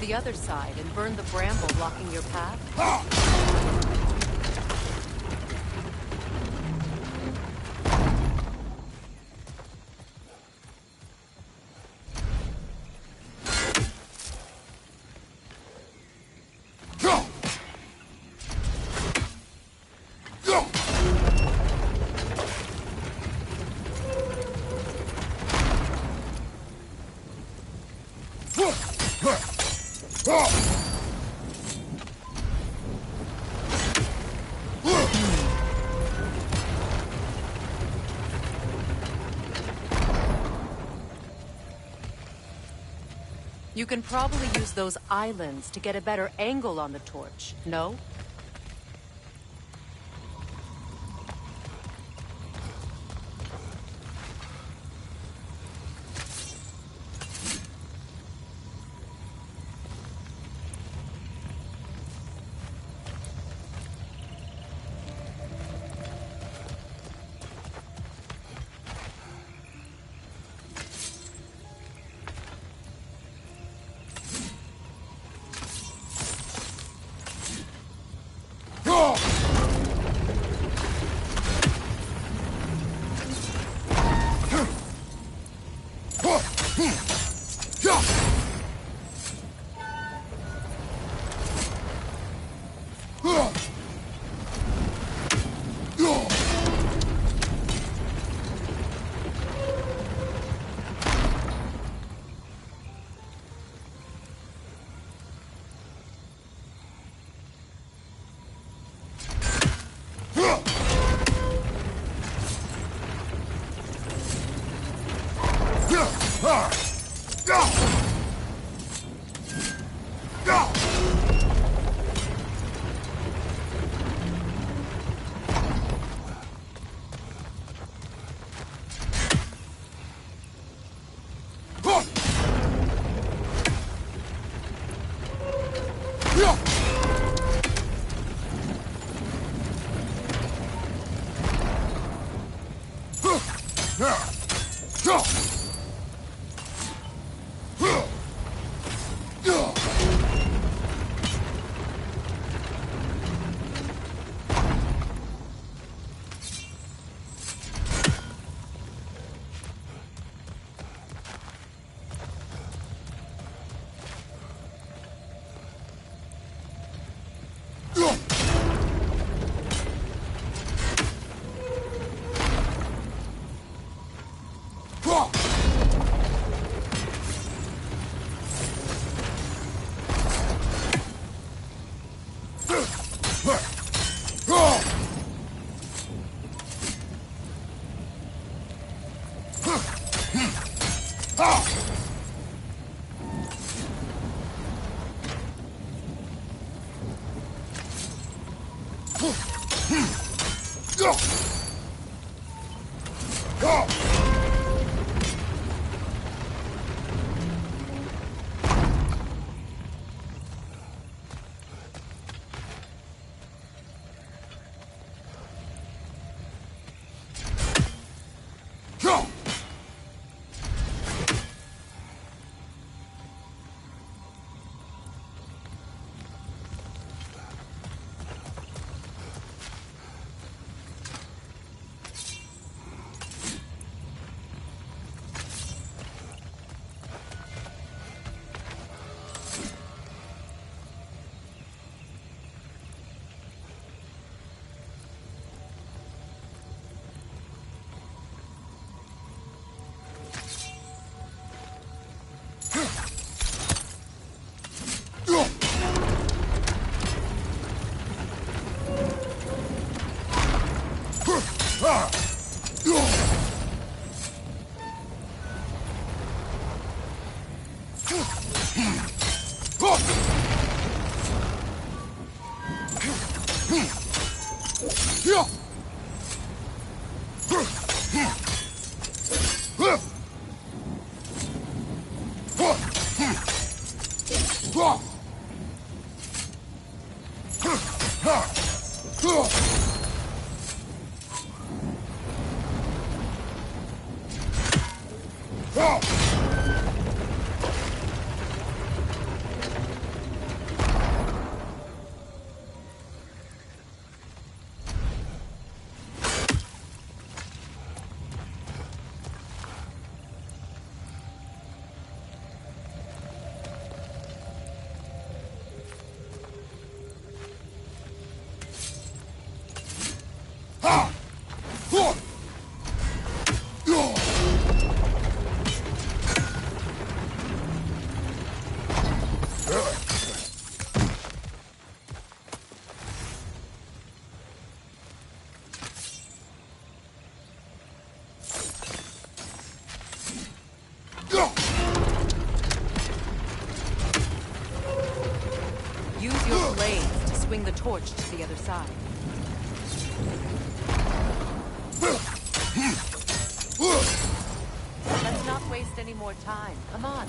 the other side and burn the bramble blocking your path? You can probably use those islands to get a better angle on the torch, no? torch to the other side. Let's not waste any more time. Come on.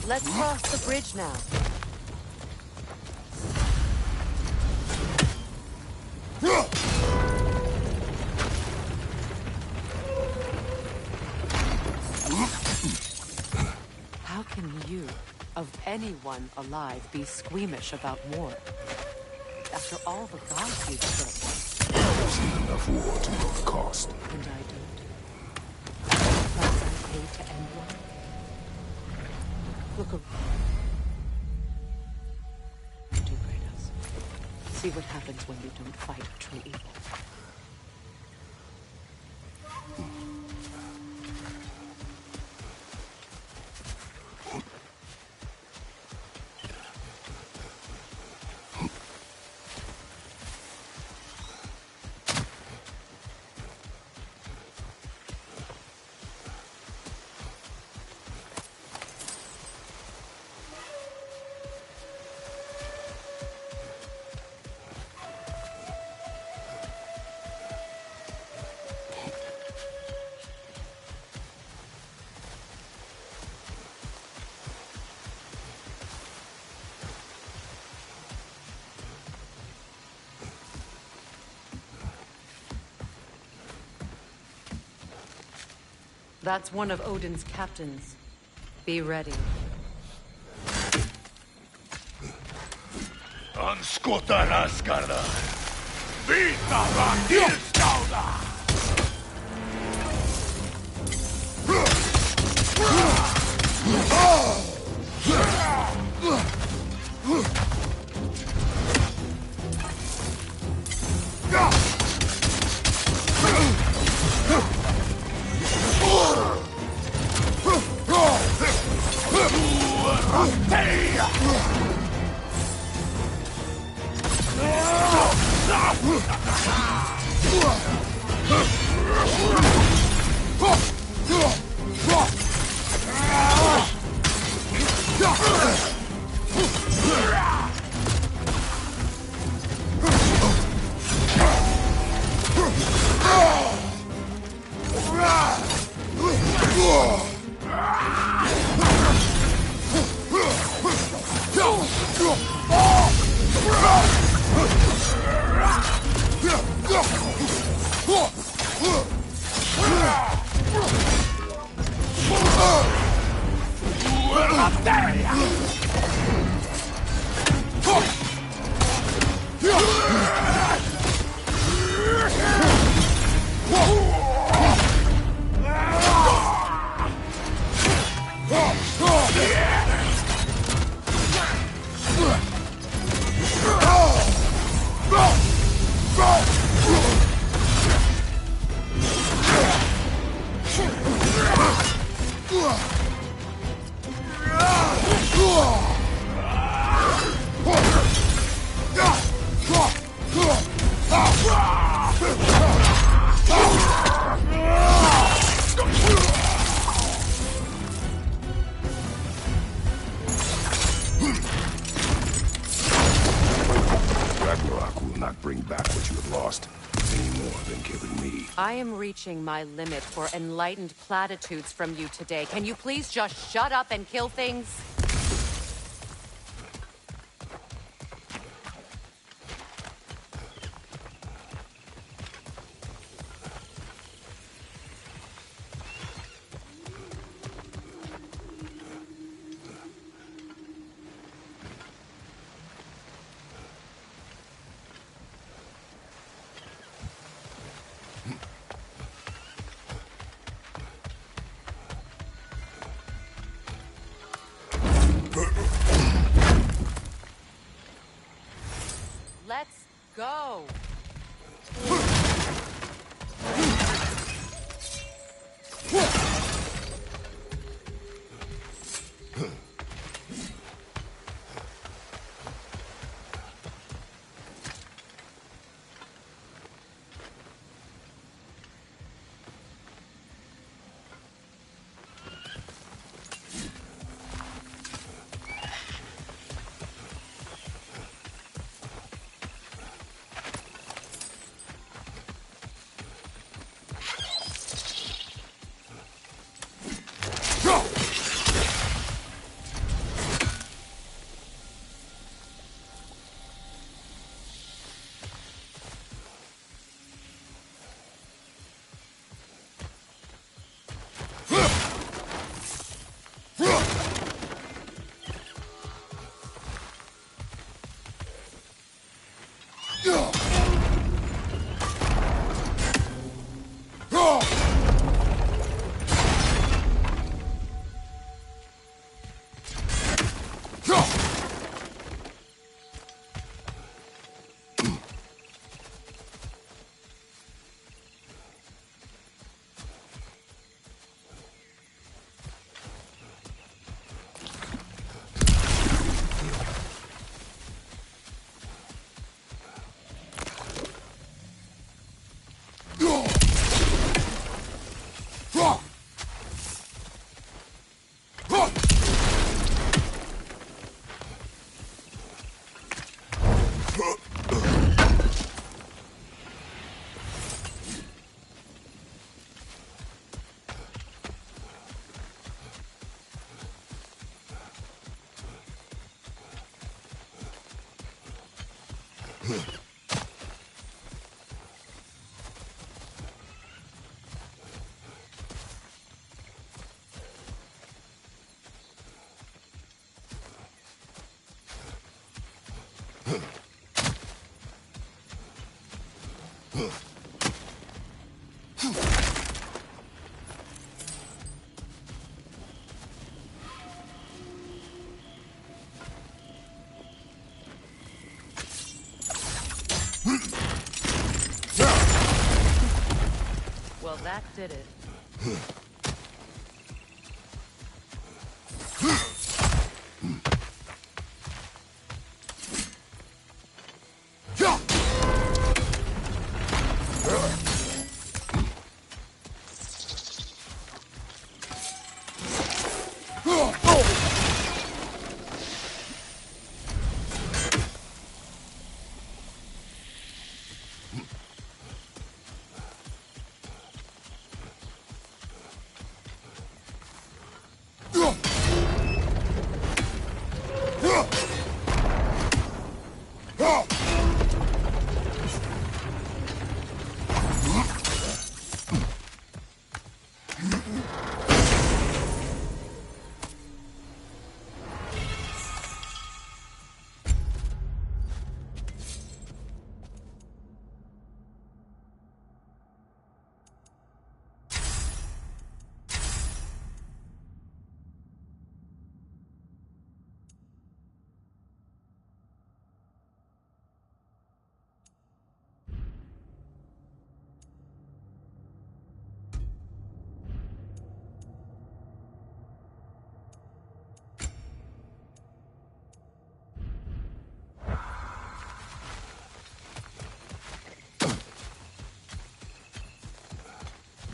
Let's cross the bridge now. How can you, of anyone alive, be squeamish about war? After all the gods you've killed. I've seen enough war to know the cost. And I don't. Price I paid to end one. Look around. Do, Kratos. See what happens when you don't fight true evil. That's one of Odin's captains. Be ready. Anskota raskarda! Vita vakilskauda! Ragnarok will not bring back what you have lost, any more than killing me. I am reaching my limit for enlightened platitudes from you today. Can you please just shut up and kill things? Well, that did it.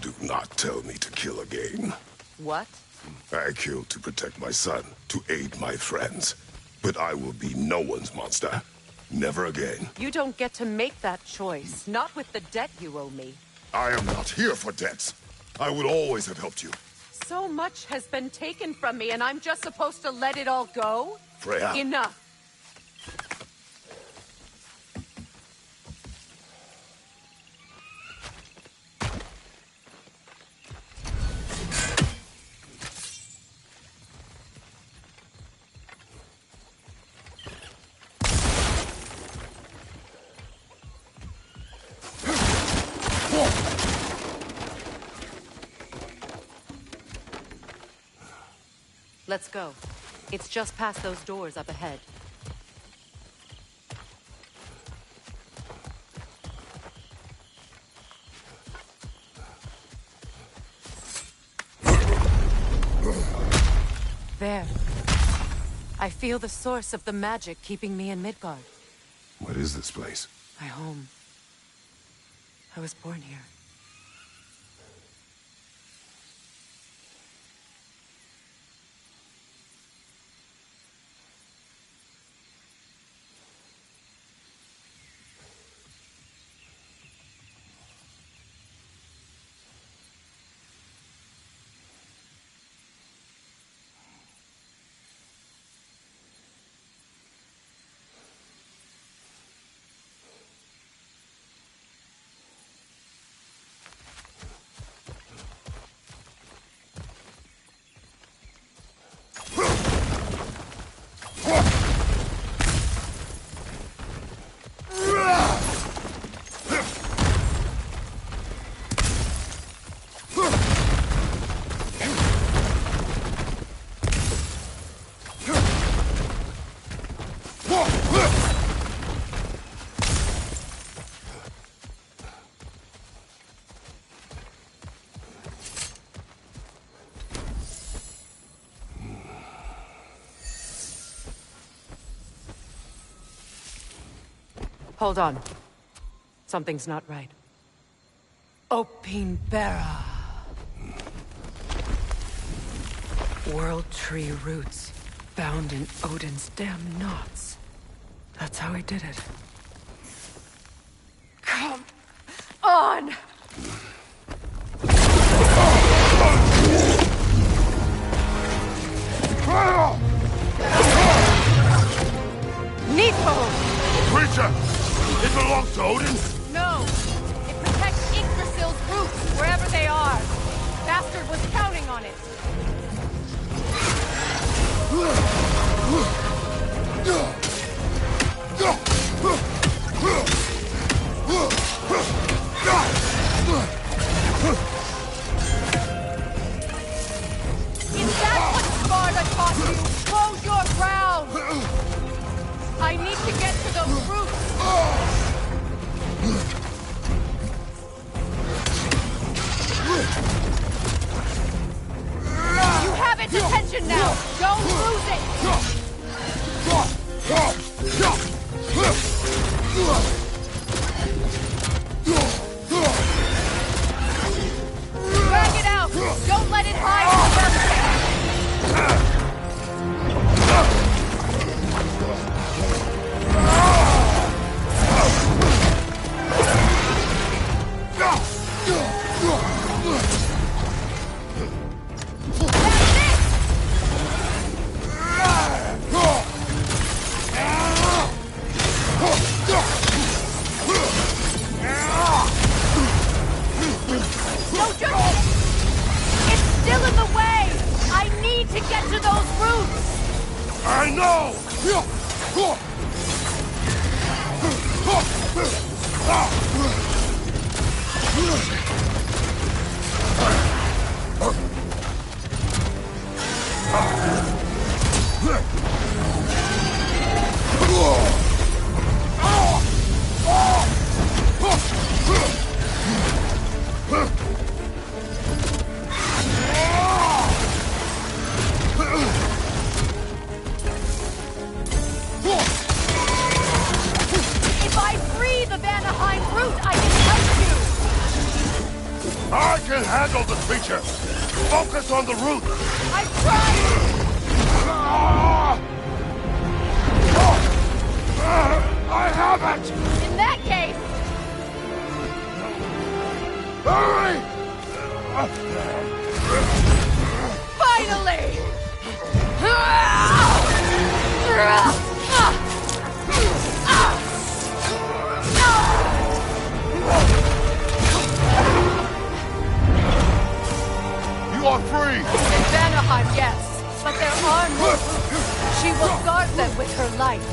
Do not tell me to kill again. What? I killed to protect my son, to aid my friends. But I will be no one's monster. Never again. You don't get to make that choice. Not with the debt you owe me. I am not here for debts. I would always have helped you. So much has been taken from me, and I'm just supposed to let it all go? Freya. Enough. Let's go. It's just past those doors up ahead. There. I feel the source of the magic keeping me in Midgard. What is this place? My home. I was born here. Hold on. Something's not right. Opinbera. World Tree roots, bound in Odin's damn knots. That's how he did it. Come on! Needful! Creature! It belongs to Odin? No! It protects Yggdrasil's roots, wherever they are. Bastard was counting on it. Is that what Sparta taught you? Hold your ground! I need to get to those roots! You have its attention now! Don't lose it! Drag it out! Don't let it hide in the mountain! I know! I can handle the creature! Focus on the root! I'm trying! I have it! In that case... Hurry! Finally! You are free! In Vanaheim, yes, but there are no roots. She will guard them with her life.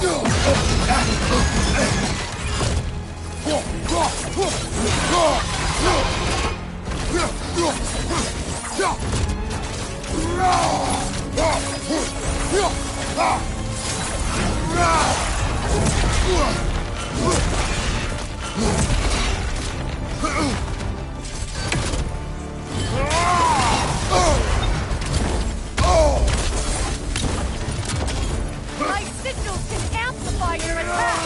My sigils can amplify your attack!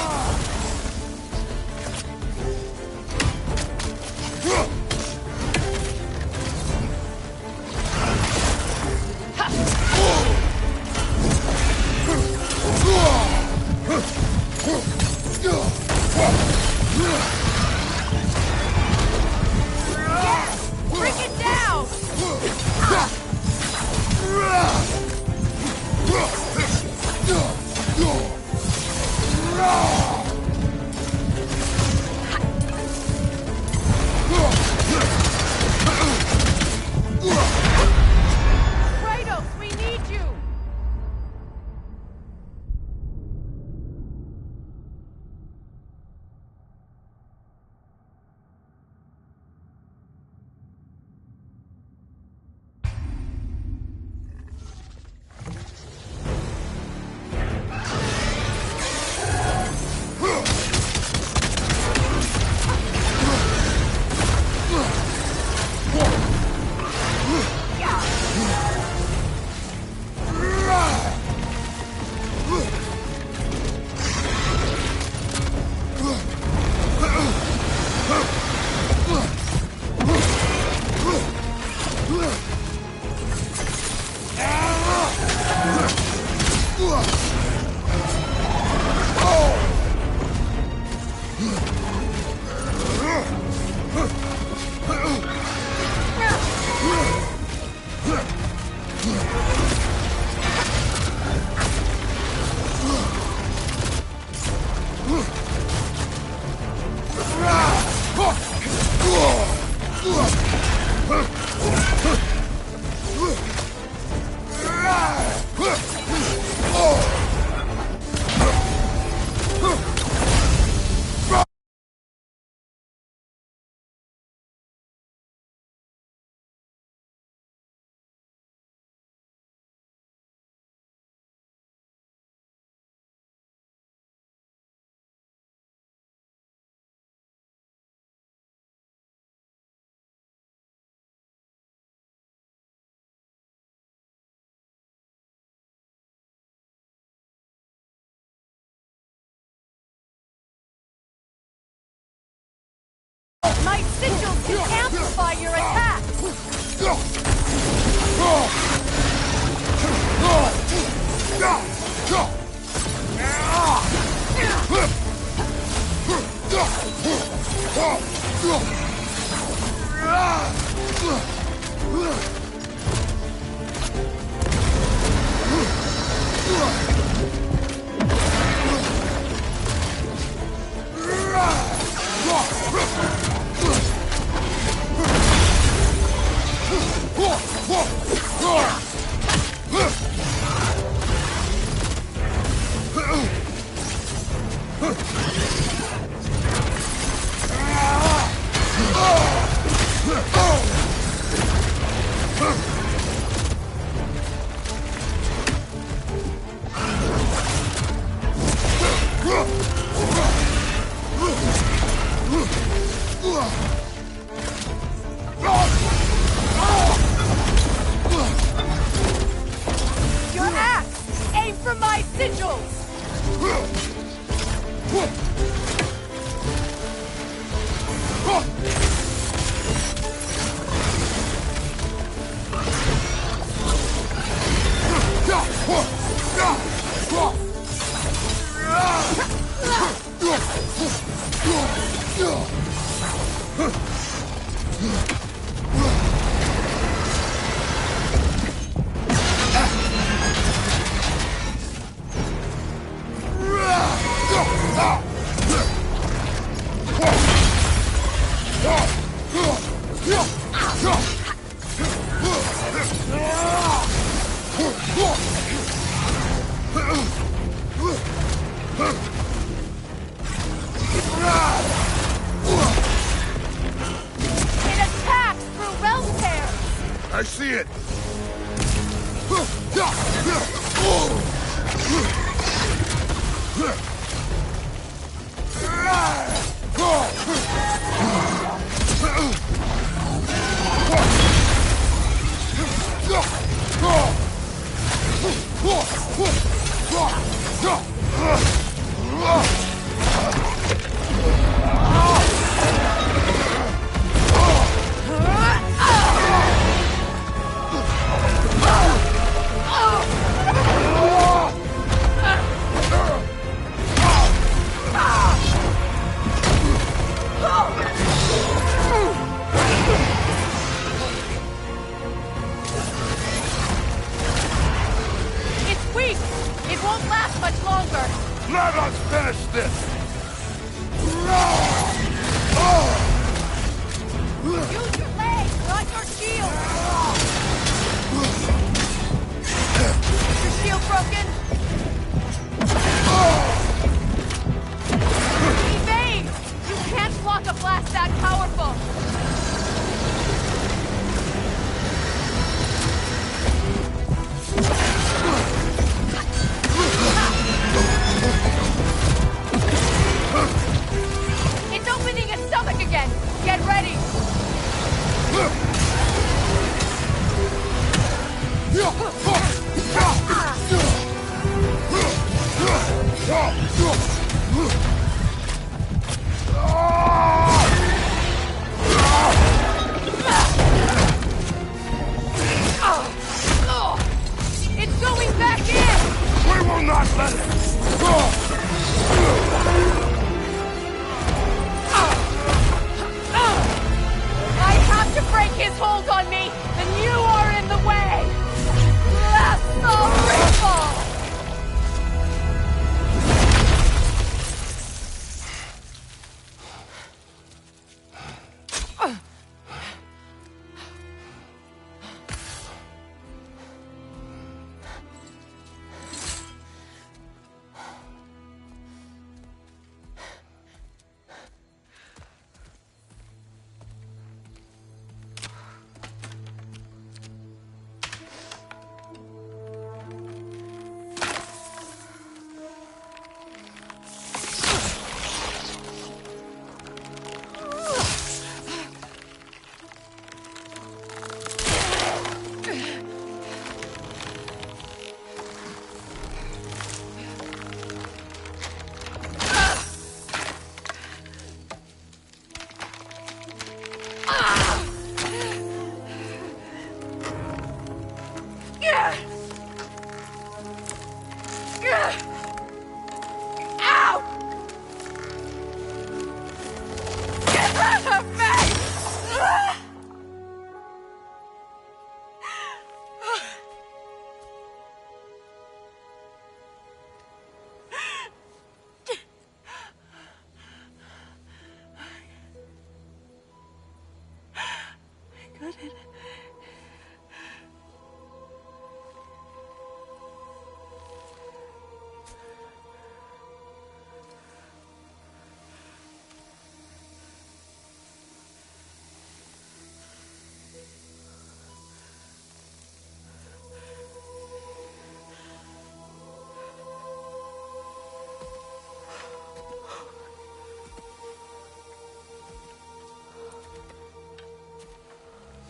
Bring it down! Kratos, we need you! My sigils can amplify your attack! Your axe! Aim for my sigils! it! It's weak! It won't last much longer! Let us finish this! Use your legs, not your shield! Is your shield broken? Evade! You can't block a blast that powerful! It's opening its stomach again! Get ready! It's going back in! We will not let it! I have to break his hold on me, and you are in the way! Blast the ripple!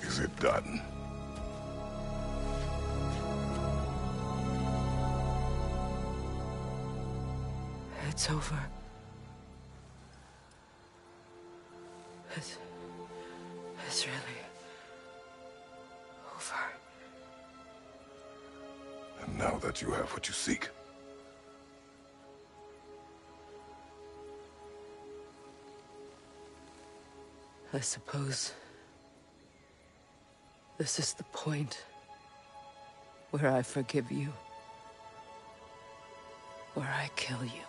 Is it done? It's over. It's really over. And now that you have what you seek, I suppose this is the point where I forgive you, where I kill you.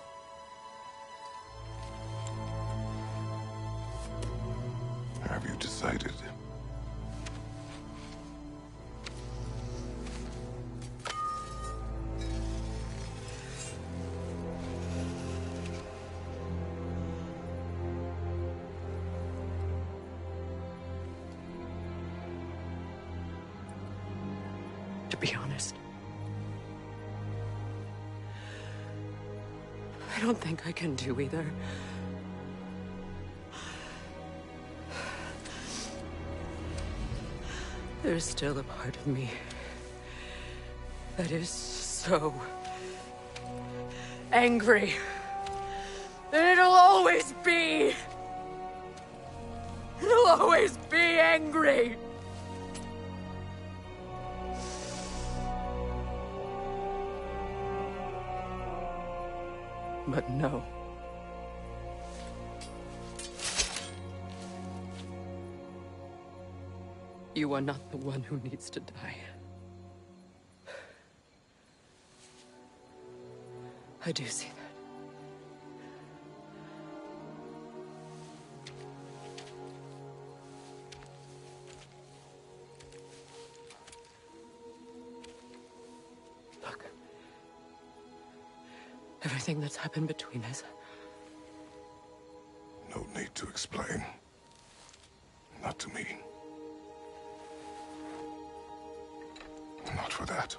have you decided? be honest. I don't think I can do either. There's still a part of me that is so angry that it'll always be. It'll always be angry. But no. You are not the one who needs to die. I do see that. Look. Everything that's happened between us. No need to explain. Not to me. Not for that.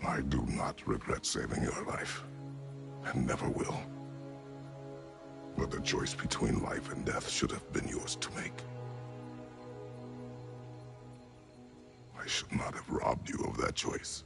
I do not regret saving your life, and never will. But the choice between life and death should have been yours to make. I should not have robbed you of that choice.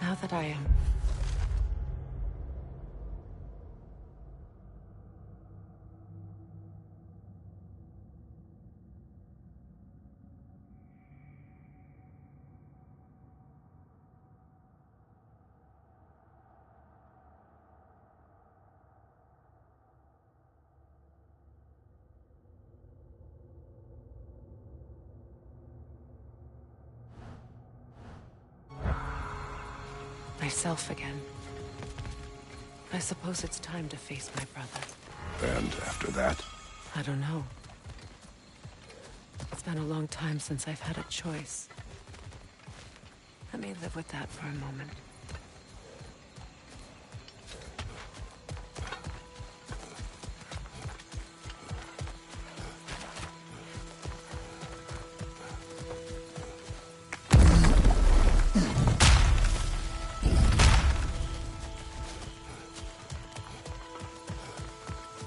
Now that I am myself again, I suppose it's time to face my brother. And after that? I don't know. It's been a long time since I've had a choice. Let me live with that for a moment.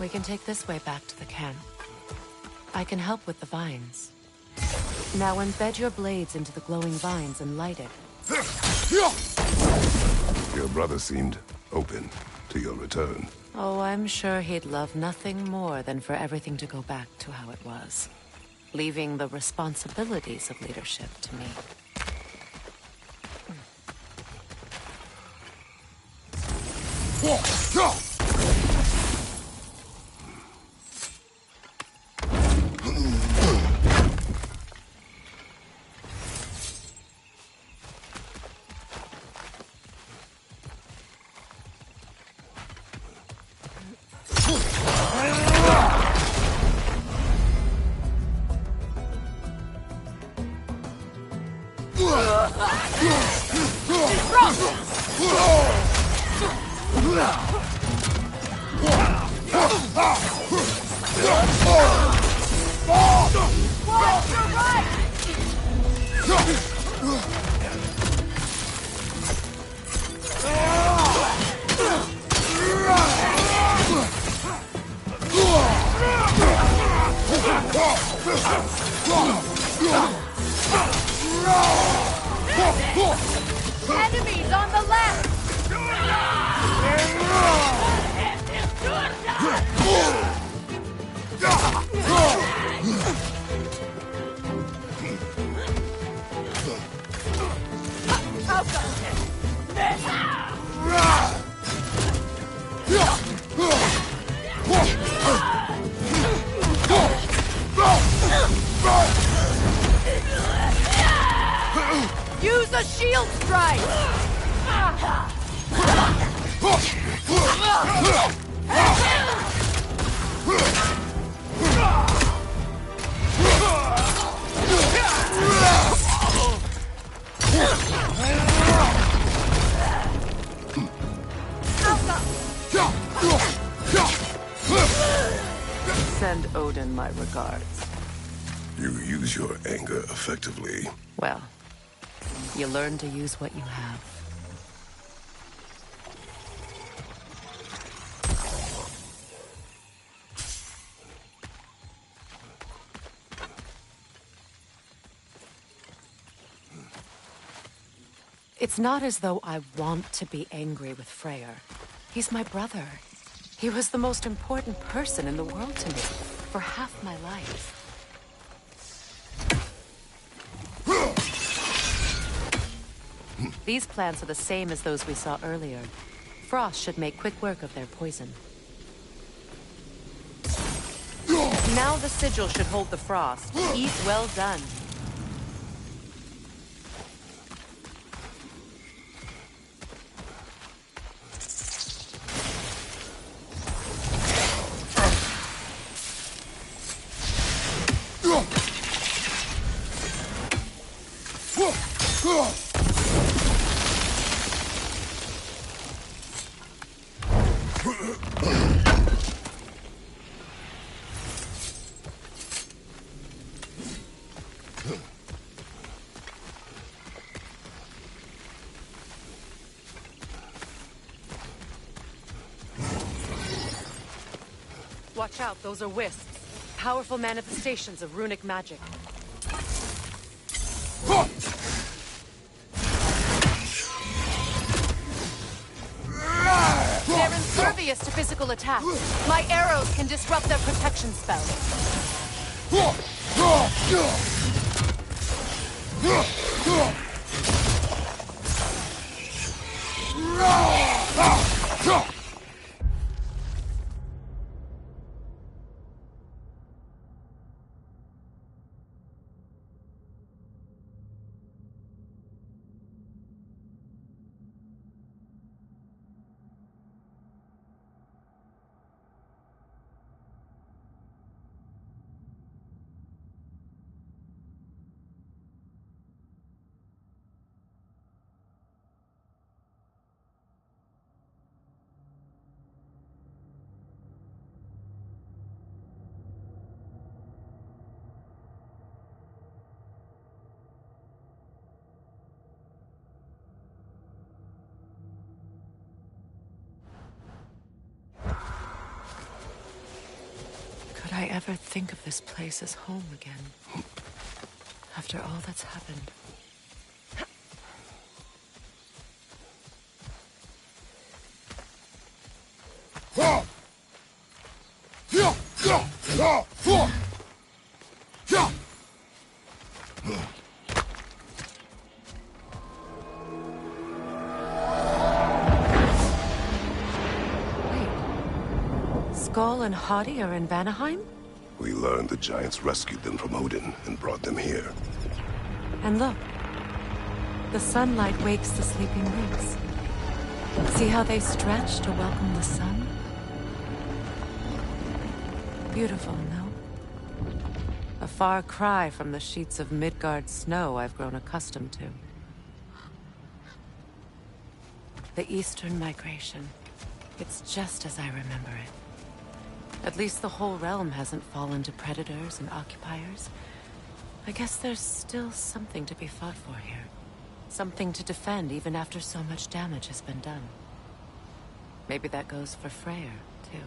We can take this way back to the camp. I can help with the vines. Now embed your blades into the glowing vines and light it. Your brother seemed open to your return. Oh, I'm sure he'd love nothing more than for everything to go back to how it was, leaving the responsibilities of leadership to me. Enemies on the left! Use a shield strike! Send Odin my regards. You use your anger effectively. Well, you learn to use what you have. It's not as though I want to be angry with Freyr. He's my brother. He was the most important person in the world to me for half my life. These plants are the same as those we saw earlier. Frost should make quick work of their poison. Now the sigil should hold the frost. Eat well done. Watch out, those are wisps. Powerful manifestations of runic magic. They're impervious to physical attack. My arrows can disrupt their protection spell. ever think of this place as home again. After all that's happened. Skull and Hati are in Vanaheim? We learned the giants rescued them from Odin and brought them here. And look. The sunlight wakes the sleeping roots. See how they stretch to welcome the sun? Beautiful, no? A far cry from the sheets of Midgard snow I've grown accustomed to. The Eastern Migration. It's just as I remember it. At least the whole realm hasn't fallen to predators and occupiers. I guess there's still something to be fought for here. Something to defend even after so much damage has been done. Maybe that goes for Freyr, too.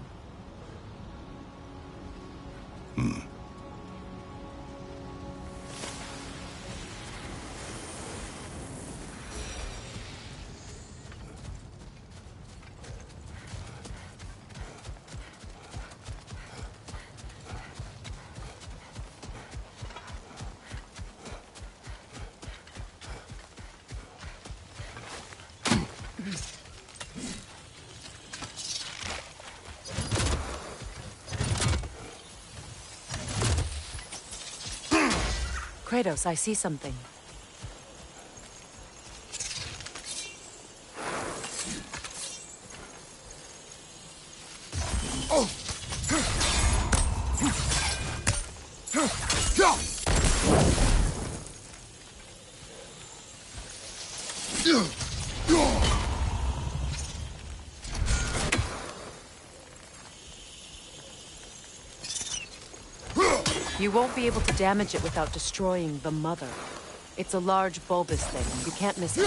Kratos, I see something. You won't be able to damage it without destroying the mother. It's a large bulbous thing. You can't miss it.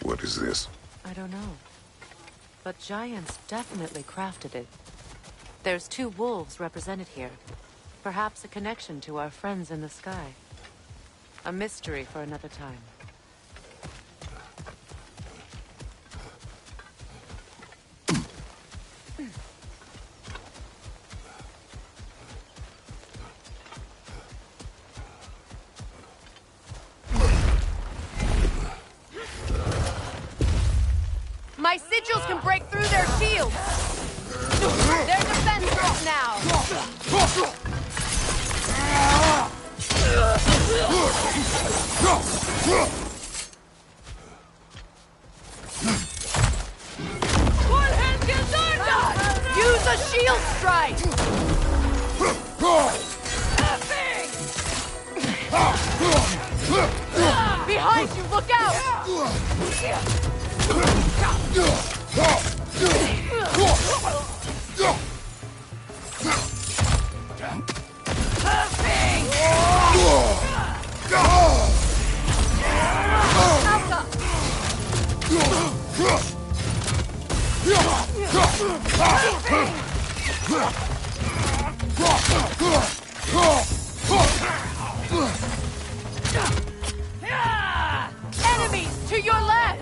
What is this? I don't know. But giants definitely crafted it. There's 2 wolves represented here. Perhaps a connection to our friends in the sky. A mystery for another time. My sigils can break through their shields! They're defenseless now! One hand gets on! Use a shield strike! Behind you, look out! Enemies to your left!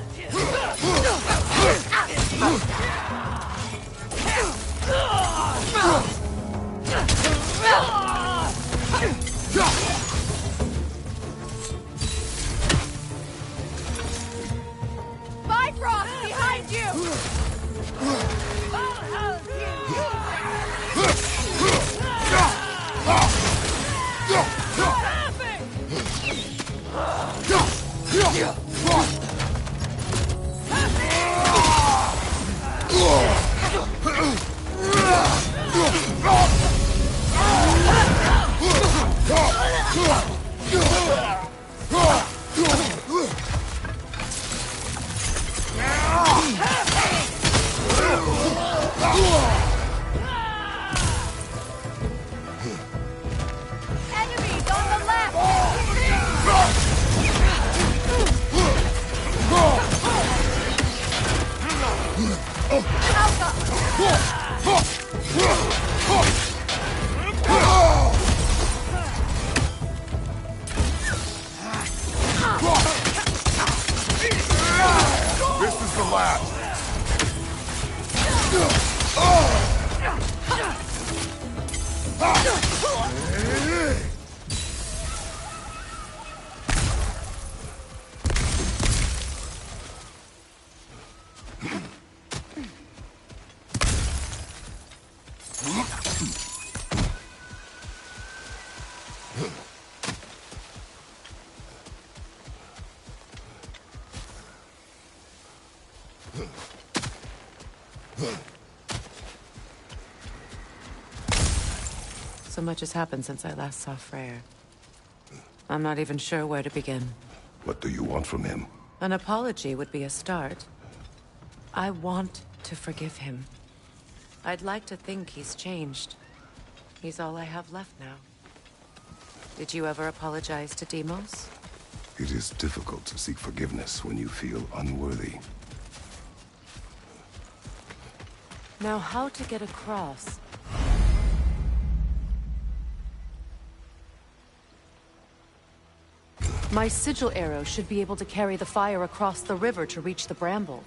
Bifrost behind you! So much has happened since I last saw Freyr. I'm not even sure where to begin. What do you want from him? An apology would be a start. I want to forgive him. I'd like to think he's changed. He's all I have left now. Did you ever apologize to Deimos? It is difficult to seek forgiveness when you feel unworthy. Now, how to get across? My sigil arrow should be able to carry the fire across the river to reach the bramble.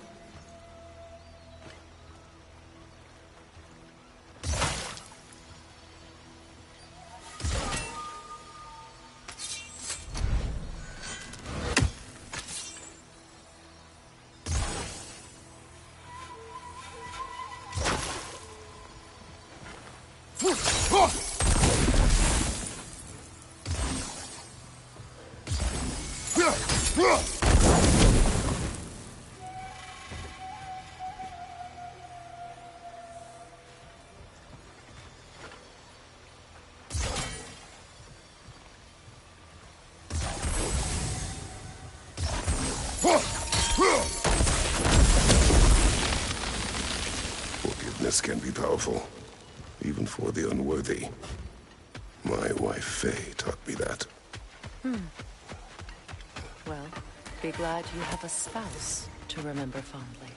Forgiveness can be powerful, even for the unworthy. My wife Faye taught me that. Well, be glad you have a spouse to remember fondly.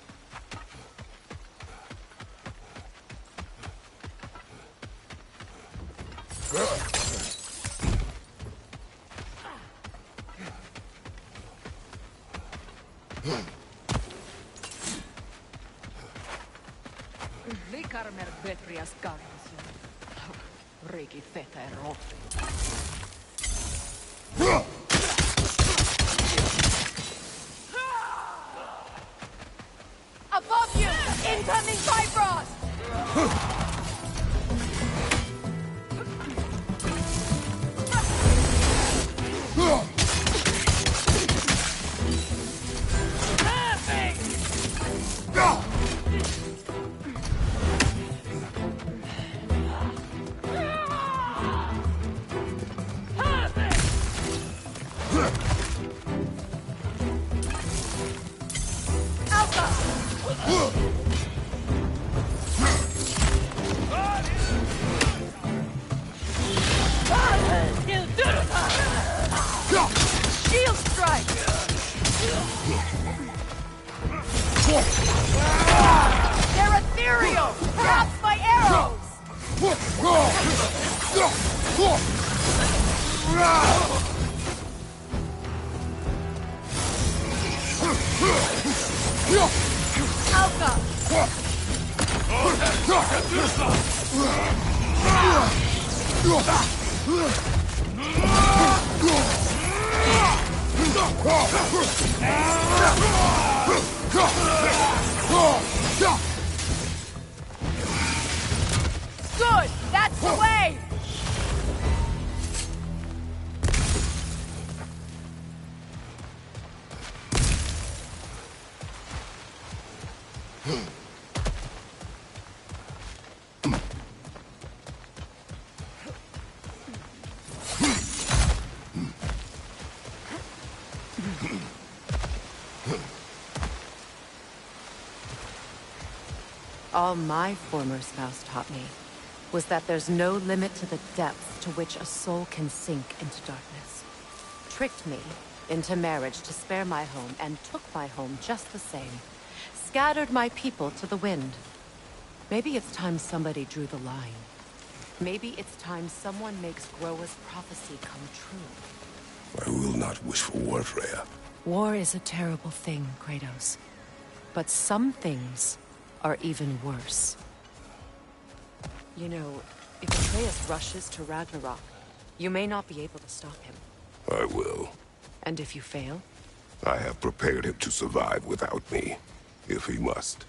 Above you! Incoming Bifrost! Shield strike! They're ethereal! Perhaps my arrows! Alka! Good! That's the way! All my former spouse taught me was that there's no limit to the depth to which a soul can sink into darkness. Tricked me into marriage to spare my home and took my home just the same. Scattered my people to the wind. Maybe it's time somebody drew the line. Maybe it's time someone makes Groa's prophecy come true. I will not wish for war, Freya. War is a terrible thing, Kratos. But some things are even worse. You know, If Atreus rushes to Ragnarok, you may not be able to stop him. I will. And if you fail? I have prepared him to survive without me, if he must.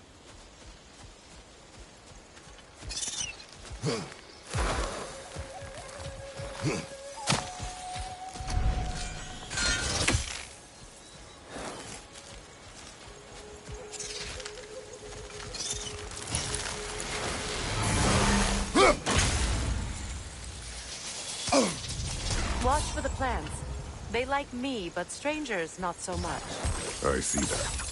Watch for the plants. They like me, but strangers not so much. I see that.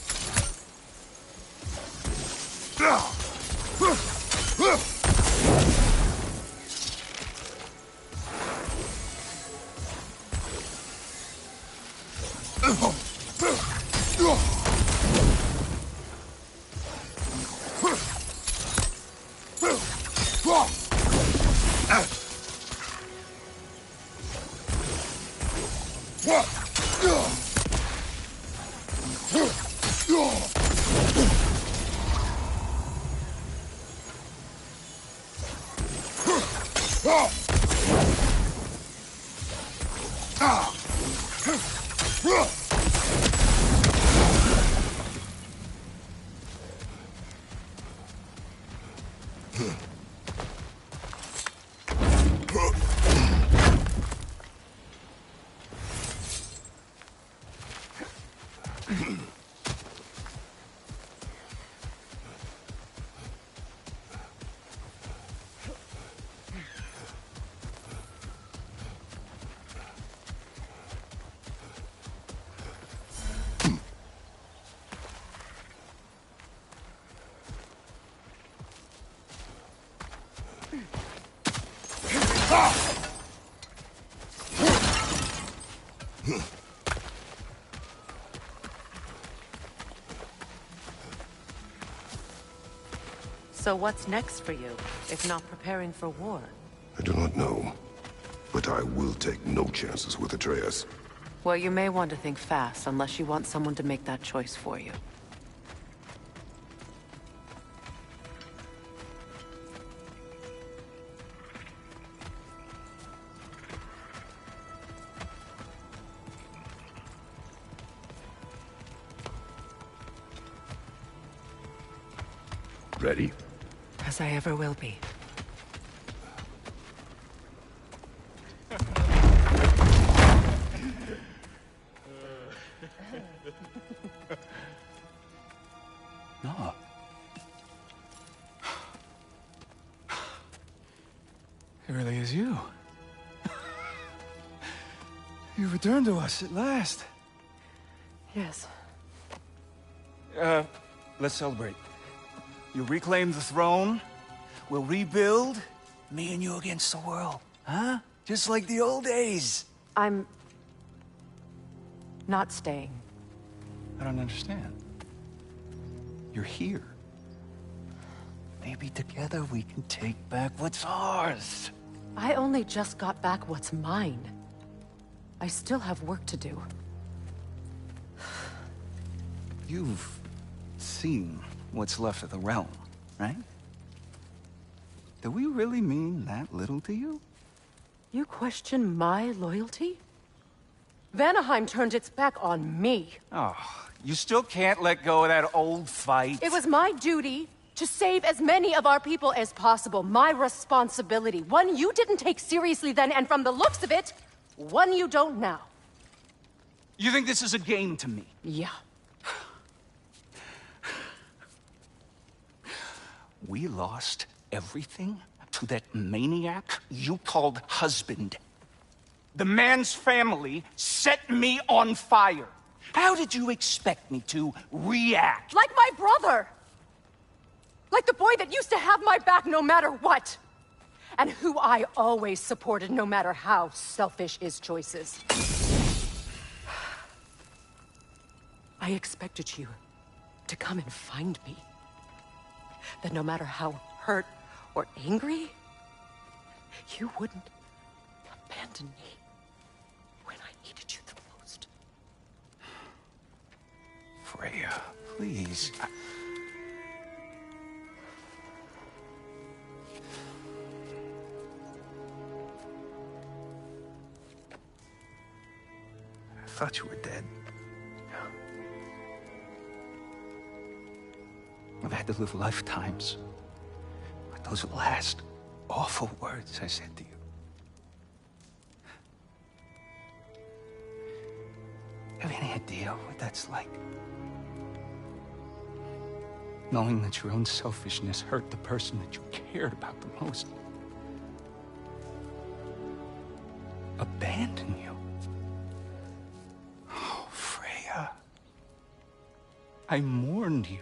So what's next for you, if not preparing for war? I do not know, but I will take no chances with Atreus. Well, you may want to think fast, unless you want someone to make that choice for you. Ready? As I ever will be. No. It really is you. You returned to us at last. Yes. Let's celebrate. You reclaim the throne, we'll rebuild, me and you against the world, huh? Just like the old days. I'm... not staying. I don't understand. You're here. Maybe together we can take back what's ours. I only just got back what's mine. I still have work to do. You've seen what's left of the realm, right? Do we really mean that little to you? You question my loyalty? Vanaheim turned its back on me. Oh, you still can't let go of that old fight? It was my duty to save as many of our people as possible. My responsibility. One you didn't take seriously then, and from the looks of it, one you don't now. You think this is a game to me? Yeah. We lost everything to that maniac you called husband. The man's family set me on fire. How did you expect me to react? Like my brother! Like the boy that used to have my back no matter what! And who I always supported no matter how selfish his choices. I expected you to come and find me. That no matter how hurt or angry, you wouldn't abandon me when I needed you the most. Freya, please. thought you were dead. I've had to live lifetimes with those last awful words I said to you. Have any idea what that's like? Knowing that your own selfishness hurt the person that you cared about the most. Abandon you. Oh, Freya. I mourned you.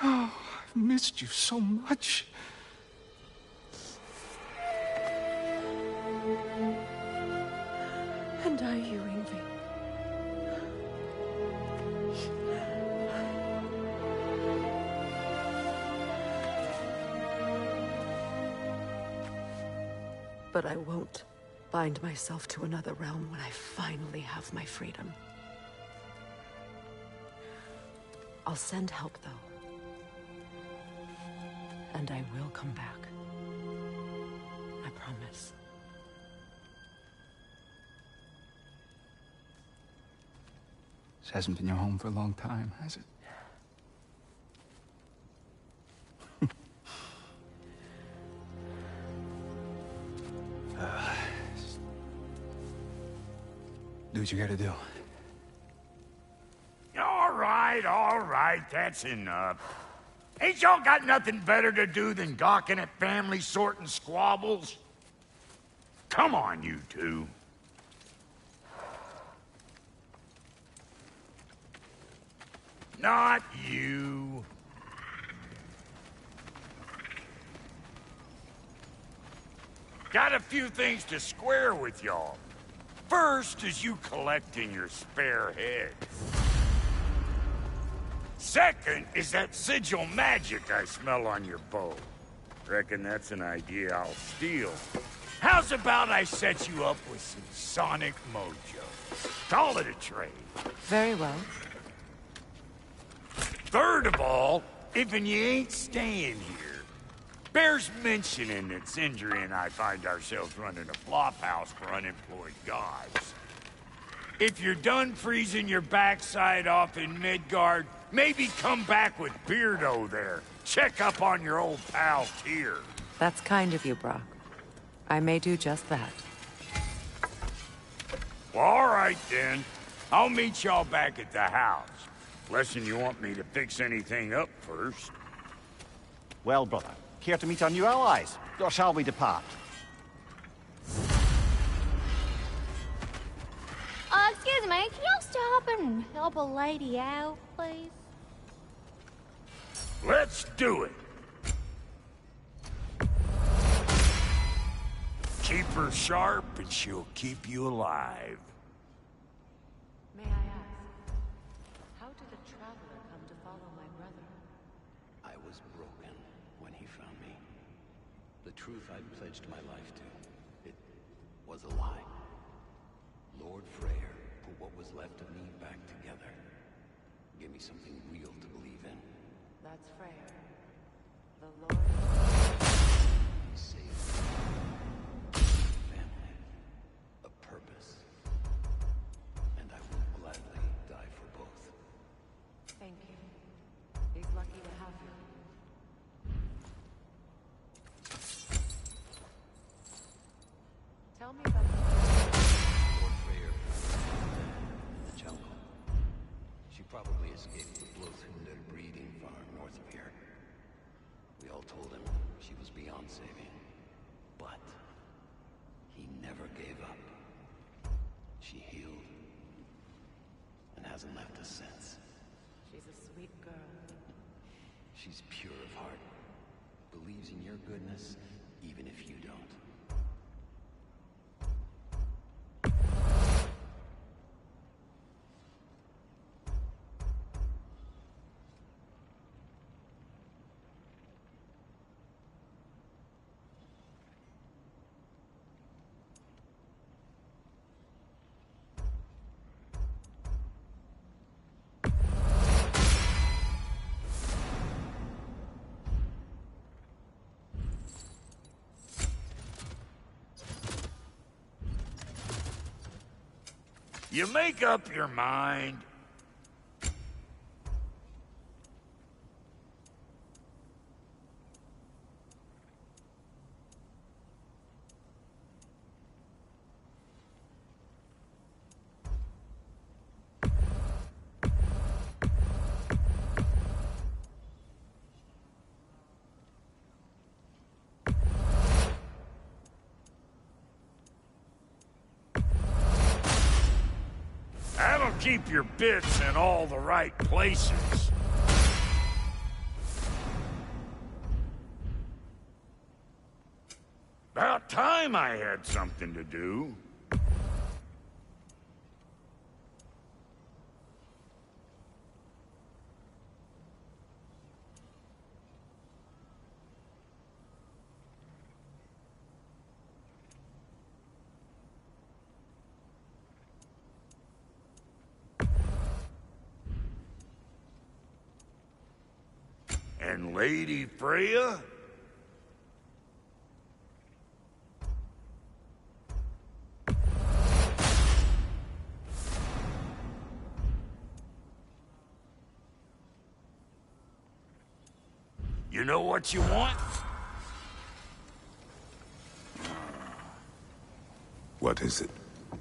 Oh, I've missed you so much. And are you, Ingvi? But I won't bind myself to another realm when I finally have my freedom. I'll send help, though. And I will come back. I promise. This hasn't been your home for a long time, has it? Do what you gotta do. All right, that's enough. Ain't y'all got nothing better to do than gawking at family sorting squabbles? Come on, you two. Not you. Got a few things to square with y'all. First is you collecting your spare heads. Second is that sigil magic I smell on your bow. Reckon that's an idea I'll steal. How's about I set you up with some sonic mojo? Call it a trade. Very well. Third of all, if you ain't staying here, bears mentioning that Sindri and I find ourselves running a flop house for unemployed gods. If you're done freezing your backside off in Midgard, maybe come back with Beardo there. Check up on your old pal Tyr. That's kind of you, Brock. I may do just that. Well, all right then. I'll meet y'all back at the house. Unless you want me to fix anything up first. Well, brother, care to meet our new allies? Or shall we depart? Excuse me, can y'all stop and help a lady out, please? Let's do it. Keep her sharp and she'll keep you alive. May I ask, how did a traveler come to follow my brother? I was broken when he found me. The truth I'd pledged my life to, it was a lie. Lord Freyr put what was left of me back together. Give me something real to believe in. That's Freyr. The Lord... He saved me. Family. A purpose. And I will gladly die for both. Thank you. He's lucky to have you. Tell me about Lord Freyr in the jungle. She probably escaped the Blothhunder breeding farm north of here. We all told him she was beyond saving. But he never gave up. She healed and hasn't left us since. She's a sweet girl. She's pure of heart. Believes in your goodness, even if you don't. You make up your mind. That'll keep your bits in all the right places. About time I had something to do. And Lady Freya? You know what you want? What is it?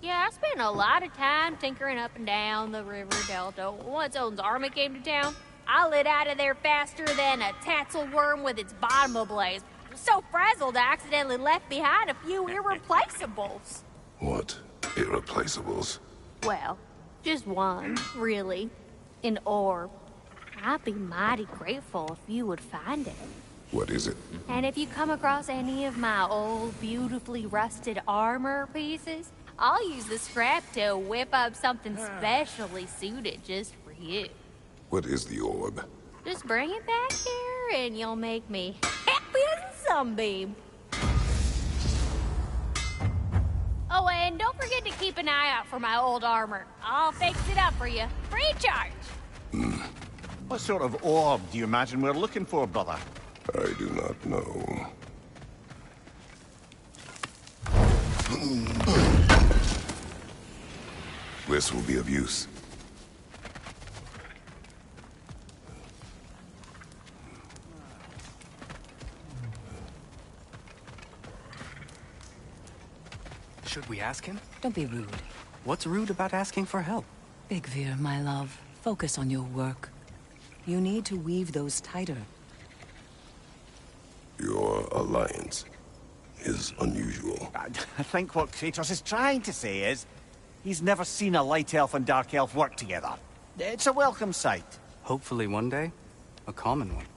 Yeah, I spent a lot of time tinkering up and down the river delta. Once Odin's army came to town, I lit out of there faster than a tassel worm with its bottom ablaze. So frazzled, I accidentally left behind a few irreplaceables. What irreplaceables? Well, just one, really. An orb. I'd be mighty grateful if you would find it. What is it? And if you come across any of my old, beautifully rusted armor pieces, I'll use the scrap to whip up something specially suited just for you. What is the orb? Just bring it back here and you'll make me happy as a sunbeam. Oh, and don't forget to keep an eye out for my old armor. I'll fix it up for you, free of charge. What sort of orb do you imagine we're looking for, brother? I do not know. This will be of use. Should we ask him? Don't be rude. What's rude about asking for help? Big Veer, my love, focus on your work. You need to weave those tighter. Your alliance is unusual. I think what Kratos is trying to say is, he's never seen a light elf and dark elf work together. It's a welcome sight. Hopefully one day, a common one.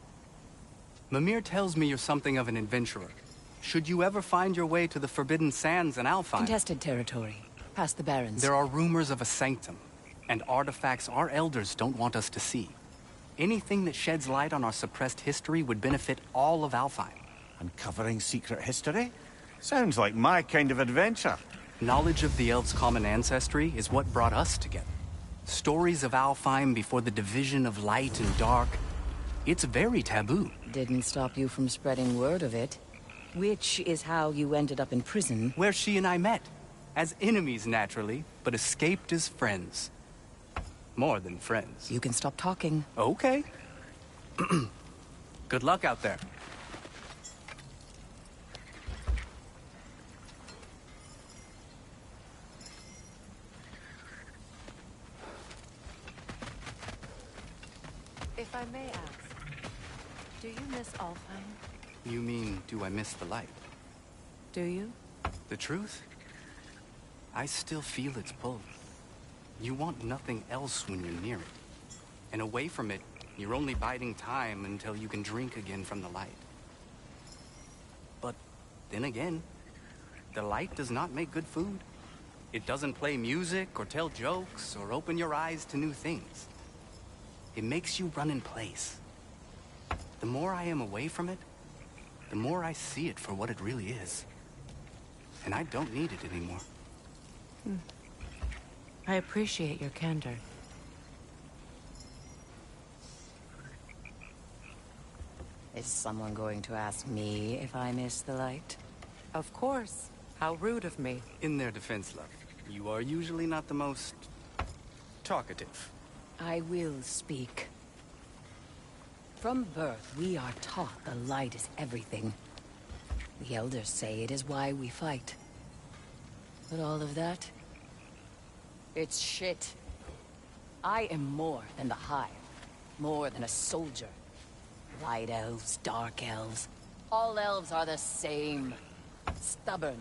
Mimir tells me you're something of an adventurer. Should you ever find your way to the Forbidden Sands in Alfheim... Contested territory. Past the Barrens. There are rumors of a sanctum, and artifacts our elders don't want us to see. Anything that sheds light on our suppressed history would benefit all of Alfheim. Uncovering secret history? Sounds like my kind of adventure. Knowledge of the elves' common ancestry is what brought us together. Stories of Alfheim before the division of light and dark. It's very taboo. Didn't stop you from spreading word of it. Which is how you ended up in prison. Where she and I met. As enemies, naturally, but escaped as friends. More than friends. You can stop talking. Okay. Good luck out there. If I may ask, do you miss Alfheim? You mean, do I miss the light? Do you? The truth? I still feel its pull. You want nothing else when you're near it. And away from it, you're only biding time until you can drink again from the light. But then again, the light does not make good food. It doesn't play music or tell jokes or open your eyes to new things. It makes you run in place. The more I am away from it, the more I see it for what it really is. And I don't need it anymore. I appreciate your candor. Is someone going to ask me if I miss the light? Of course. How rude of me. In their defense, love, You are usually not the most talkative. I will speak. From birth, we are taught the light is everything. The elders say it is why we fight. But all of that... it's shit. I am more than the Hive. More than a soldier. Light elves, dark elves. All elves are the same. Stubborn.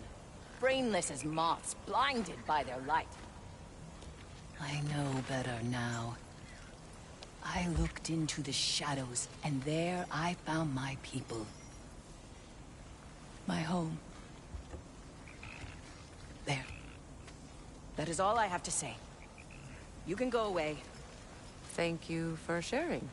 Brainless as moths, blinded by their light. I know better now. I looked into the shadows, and there I found my people. My home. There. That is all I have to say. You can go away. Thank you for sharing.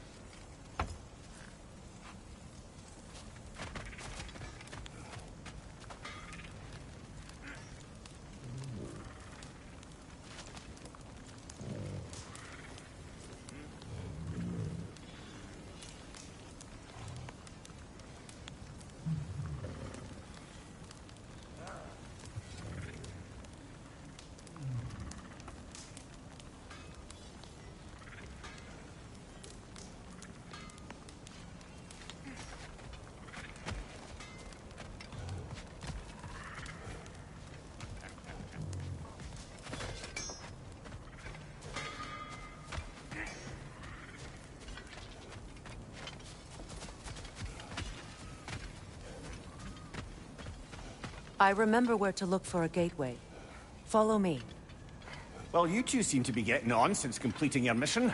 I remember where to look for a gateway. Follow me. Well, you two seem to be getting on since completing your mission.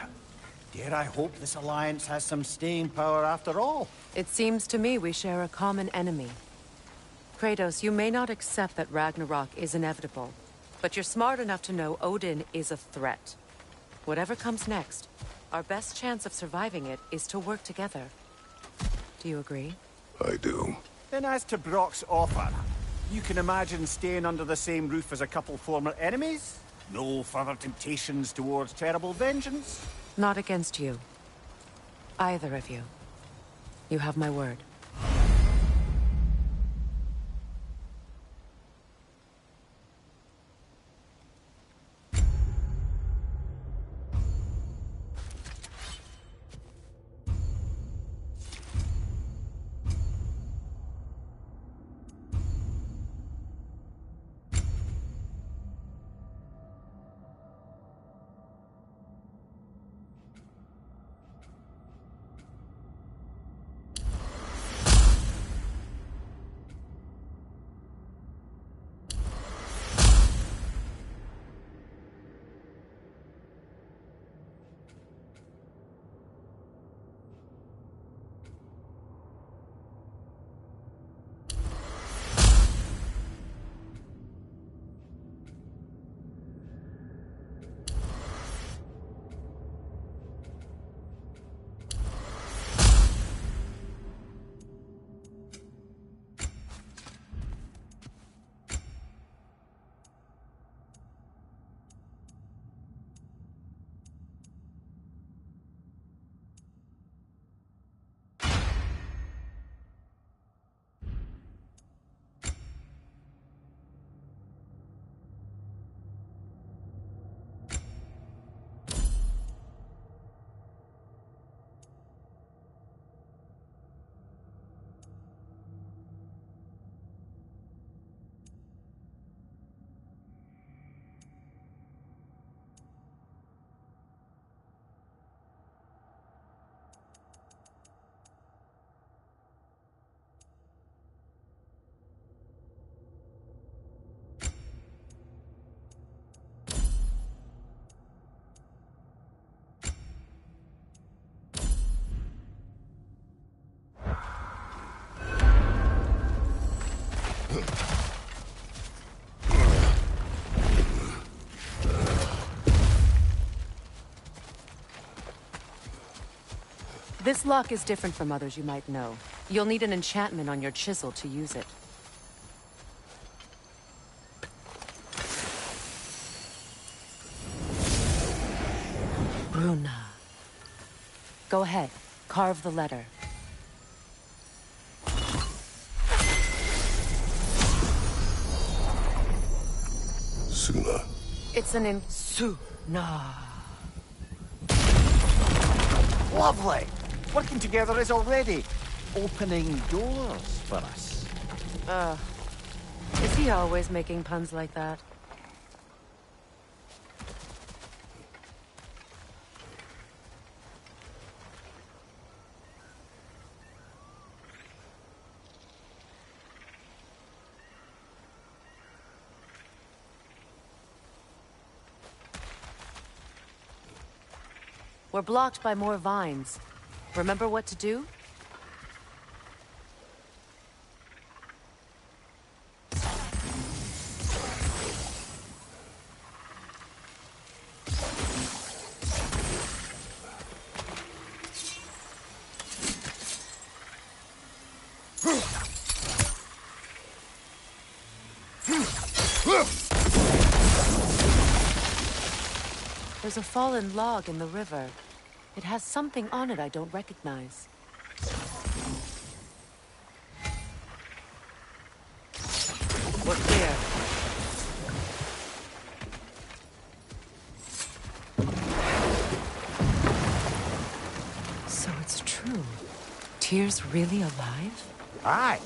Dare I hope this alliance has some staying power after all? It seems to me we share a common enemy. Kratos, you may not accept that Ragnarok is inevitable, but you're smart enough to know Odin is a threat. Whatever comes next, our best chance of surviving it is to work together. Do you agree? I do. Then as to Brock's offer, you can imagine staying under the same roof as a couple former enemies? No further temptations towards terrible vengeance? Not against you. Either of you. You have my word. This lock is different from others you might know. You'll need an enchantment on your chisel to use it. Bruna. Go ahead. Carve the letter. Suna. It's an insuna. Lovely! Working together is already opening doors for us. Is he always making puns like that? We're blocked by more vines. Remember what to do? There's a fallen log in the river. It has something on it I don't recognize. We're clear. So it's true. Tyr's really alive? Aye.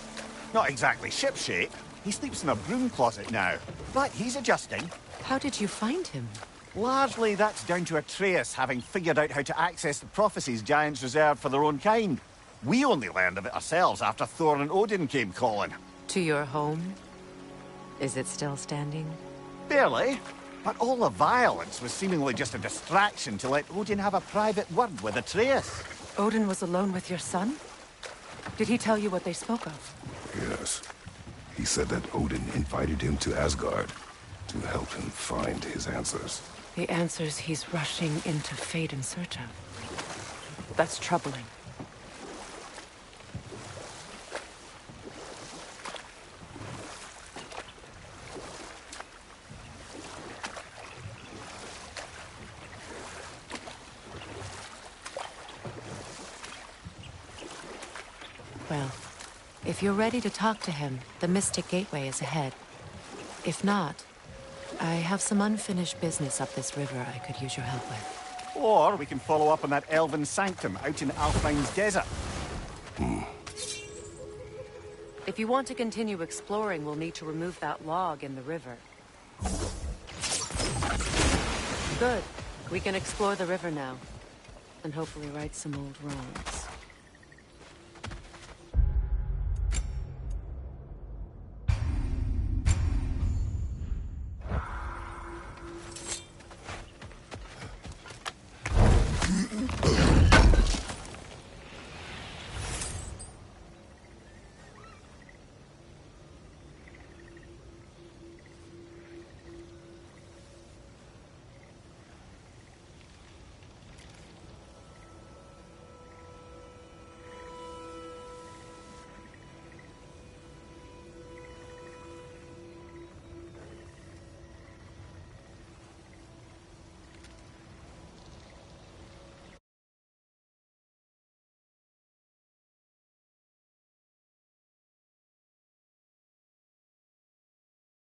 Not exactly shipshape. He sleeps in a broom closet now. But he's adjusting. How did you find him? Largely, that's down to Atreus having figured out how to access the prophecies giants reserved for their own kind. We only learned of it ourselves after Thor and Odin came calling. To your home? Is it still standing? Barely. But all the violence was seemingly just a distraction to let Odin have a private word with Atreus. Odin was alone with your son? Did he tell you what they spoke of? Yes. He said that Odin invited him to Asgard to help him find his answers. The answers he's rushing into fate in search of. That's troubling. Well, if you're ready to talk to him, the Mystic Gateway is ahead. If not, I have some unfinished business up this river I could use your help with. Or we can follow up on that elven sanctum out in Alfheim's desert. If you want to continue exploring, we'll need to remove that log in the river. Good. We can explore the river now. And hopefully right some old wrongs.